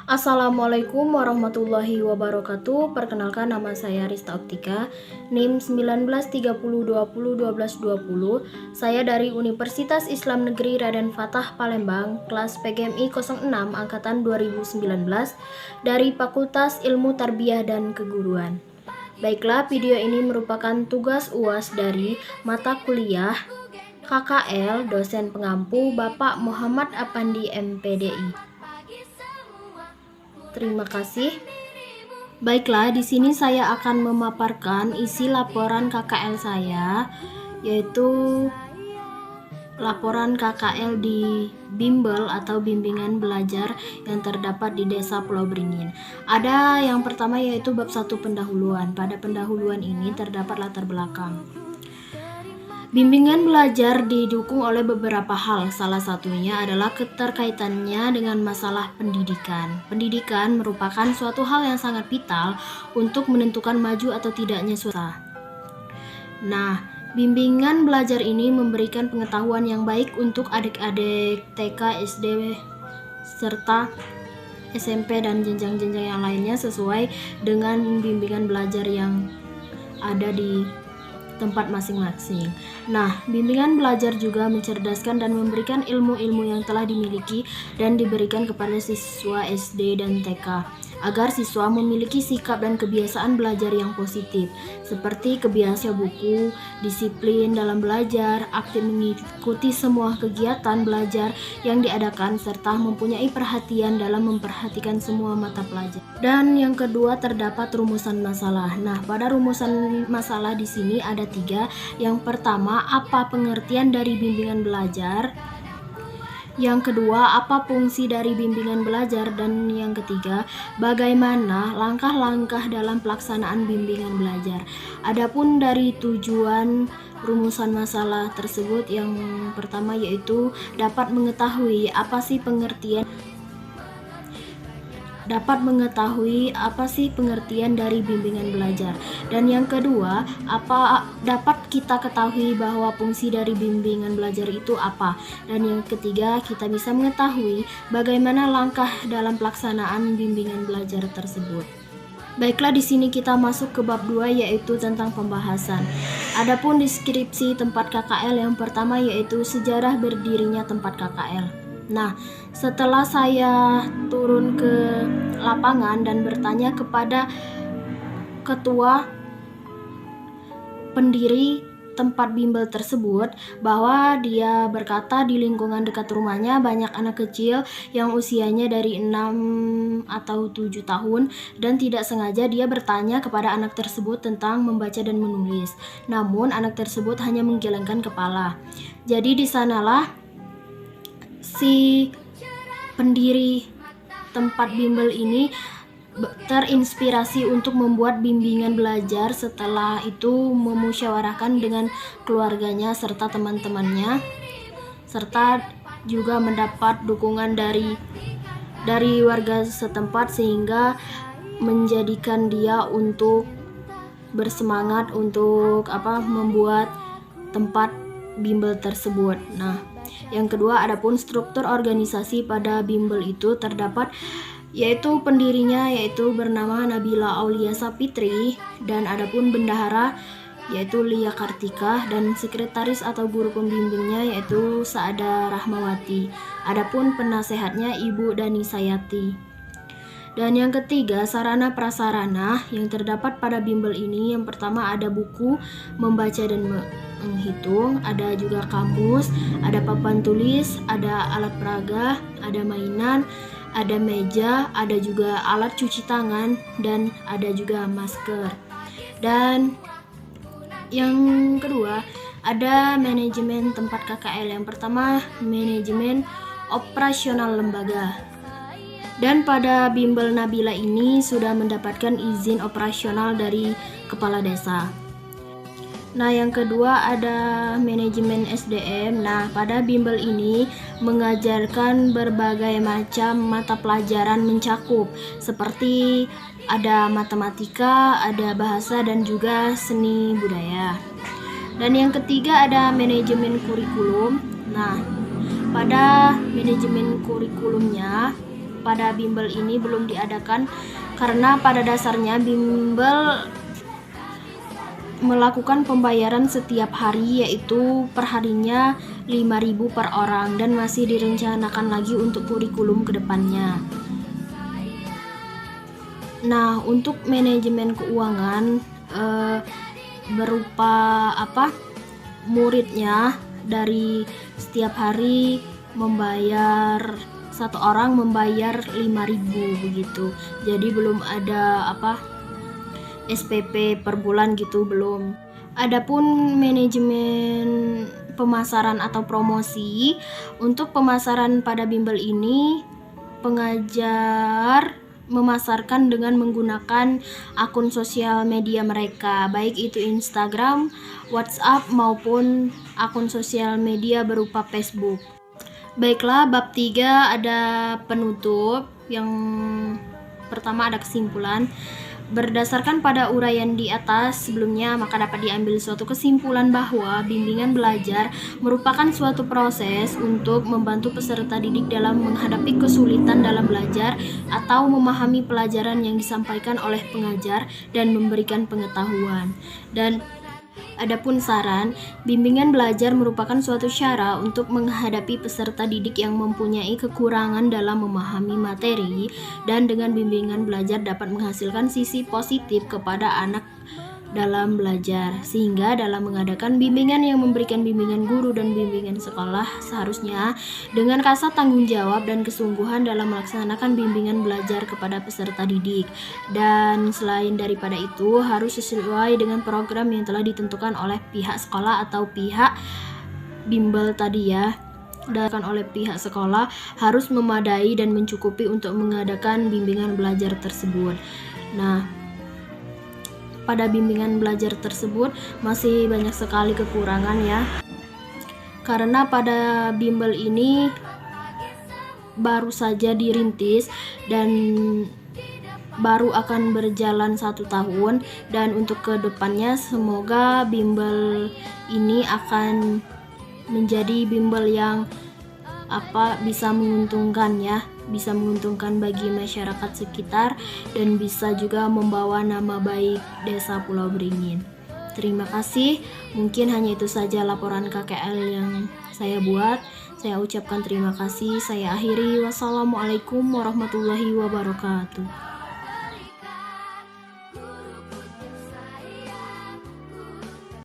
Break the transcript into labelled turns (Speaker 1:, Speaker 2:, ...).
Speaker 1: Assalamualaikum warahmatullahi wabarakatuh. Perkenalkan, nama saya Rista Optika, NIM 1930201220. Saya dari Universitas Islam Negeri Raden Fatah Palembang, kelas PGMI 06 angkatan 2019 dari Fakultas Ilmu Tarbiyah dan Keguruan. Baiklah, video ini merupakan tugas UAS dari mata kuliah KKL dosen pengampu Bapak Muhammad Apandi MPDI. Terima kasih. Baiklah, di sini saya akan memaparkan isi laporan KKL saya, yaitu laporan KKL di bimbel atau bimbingan belajar yang terdapat di Desa Pulau Beringin. Ada yang pertama yaitu bab 1 pendahuluan. Pada pendahuluan ini terdapat latar belakang. Bimbingan belajar didukung oleh beberapa hal, salah satunya adalah keterkaitannya dengan masalah pendidikan. Pendidikan merupakan suatu hal yang sangat vital untuk menentukan maju atau tidaknya suatu. Nah, bimbingan belajar ini memberikan pengetahuan yang baik untuk adik-adik TK, SD, serta SMP dan jenjang-jenjang yang lainnya sesuai dengan bimbingan belajar yang ada di tempat masing-masing. Nah, bimbingan belajar juga mencerdaskan dan memberikan ilmu-ilmu yang telah dimiliki dan diberikan kepada siswa SD dan TK, agar siswa memiliki sikap dan kebiasaan belajar yang positif, seperti kebiasaan buku, disiplin dalam belajar, aktif mengikuti semua kegiatan belajar yang diadakan, serta mempunyai perhatian dalam memperhatikan semua mata pelajaran. Dan yang kedua terdapat rumusan masalah. Nah, pada rumusan masalah di sini ada 3. Yang pertama, apa pengertian dari bimbingan belajar? Yang kedua, apa fungsi dari bimbingan belajar? Dan yang ketiga, bagaimana langkah-langkah dalam pelaksanaan bimbingan belajar? Adapun dari tujuan rumusan masalah tersebut, yang pertama yaitu dapat mengetahui apa sih pengertian dari bimbingan belajar. Dan yang kedua, apa dapat kita ketahui bahwa fungsi dari bimbingan belajar itu apa. Dan yang ketiga, kita bisa mengetahui bagaimana langkah dalam pelaksanaan bimbingan belajar tersebut. Baiklah, di sini kita masuk ke bab 2 yaitu tentang pembahasan. Adapun deskripsi tempat KKL yang pertama yaitu sejarah berdirinya tempat KKL. Nah, setelah saya turun ke lapangan dan bertanya kepada ketua pendiri tempat bimbel tersebut, bahwa dia berkata di lingkungan dekat rumahnya banyak anak kecil yang usianya dari 6 atau 7 tahun, dan tidak sengaja dia bertanya kepada anak tersebut tentang membaca dan menulis. Namun anak tersebut hanya menggelengkan kepala. Jadi di sanalah si pendiri tempat bimbel ini terinspirasi untuk membuat bimbingan belajar. Setelah itu memusyawarahkan dengan keluarganya serta teman-temannya, serta juga mendapat dukungan dari warga setempat, sehingga menjadikan dia untuk bersemangat untuk membuat tempat bimbel tersebut. Nah, yang kedua, adapun struktur organisasi pada bimbel itu terdapat yaitu pendirinya yaitu bernama Nabila Aulia Sapitri, dan adapun bendahara yaitu Lia Kartika, dan sekretaris atau guru pembimbingnya yaitu Saada Rahmawati. Adapun penasehatnya Ibu Dani Sayati. Dan yang ketiga, sarana prasarana yang terdapat pada bimbel ini, yang pertama ada buku membaca dan menghitung, ada juga kamus, ada papan tulis, ada alat peraga, ada mainan, ada meja, ada juga alat cuci tangan, dan ada juga masker. Dan yang kedua, ada manajemen tempat KKL. Yang pertama, manajemen operasional lembaga. Dan pada bimbel Nabila ini sudah mendapatkan izin operasional dari kepala desa. Nah, yang kedua ada manajemen SDM. Nah, pada bimbel ini mengajarkan berbagai macam mata pelajaran mencakup, seperti ada matematika, ada bahasa, dan juga seni budaya. Dan yang ketiga ada manajemen kurikulum. Nah, pada manajemen kurikulumnya pada bimbel ini belum diadakan karena pada dasarnya bimbel melakukan pembayaran setiap hari, yaitu perharinya 5.000 per orang, dan masih direncanakan lagi untuk kurikulum kedepannya. Nah, untuk manajemen keuangan berupa muridnya dari setiap hari satu orang membayar 5.000 begitu. Jadi belum ada SPP per bulan gitu, belum. Adapun manajemen pemasaran atau promosi, untuk pemasaran pada bimbel ini pengajar memasarkan dengan menggunakan akun sosial media mereka, baik itu Instagram, WhatsApp maupun akun sosial media berupa Facebook. Baiklah, bab 3 ada penutup. Yang pertama ada kesimpulan. Berdasarkan pada uraian di atas sebelumnya, maka dapat diambil suatu kesimpulan bahwa bimbingan belajar merupakan suatu proses untuk membantu peserta didik dalam menghadapi kesulitan dalam belajar atau memahami pelajaran yang disampaikan oleh pengajar dan memberikan pengetahuan. Dan adapun saran, bimbingan belajar merupakan suatu cara untuk menghadapi peserta didik yang mempunyai kekurangan dalam memahami materi, dan dengan bimbingan belajar dapat menghasilkan sisi positif kepada anak dalam belajar, sehingga dalam mengadakan bimbingan yang memberikan bimbingan guru dan bimbingan sekolah seharusnya dengan kasat tanggung jawab dan kesungguhan dalam melaksanakan bimbingan belajar kepada peserta didik. Dan selain daripada itu, harus sesuai dengan program yang telah ditentukan oleh pihak sekolah atau pihak bimbel tadi ya. Dan oleh pihak sekolah harus memadai dan mencukupi untuk mengadakan bimbingan belajar tersebut. Nah, pada bimbingan belajar tersebut masih banyak sekali kekurangan ya, karena pada bimbel ini baru saja dirintis dan baru akan berjalan 1 tahun, dan untuk kedepannya semoga bimbel ini akan menjadi bimbel yang bisa menguntungkan ya, bisa menguntungkan bagi masyarakat sekitar dan bisa juga membawa nama baik Desa Pulau Beringin. Terima kasih. Mungkin hanya itu saja laporan KKL yang saya buat. Saya ucapkan terima kasih. Saya akhiri. Wassalamualaikum warahmatullahi wabarakatuh.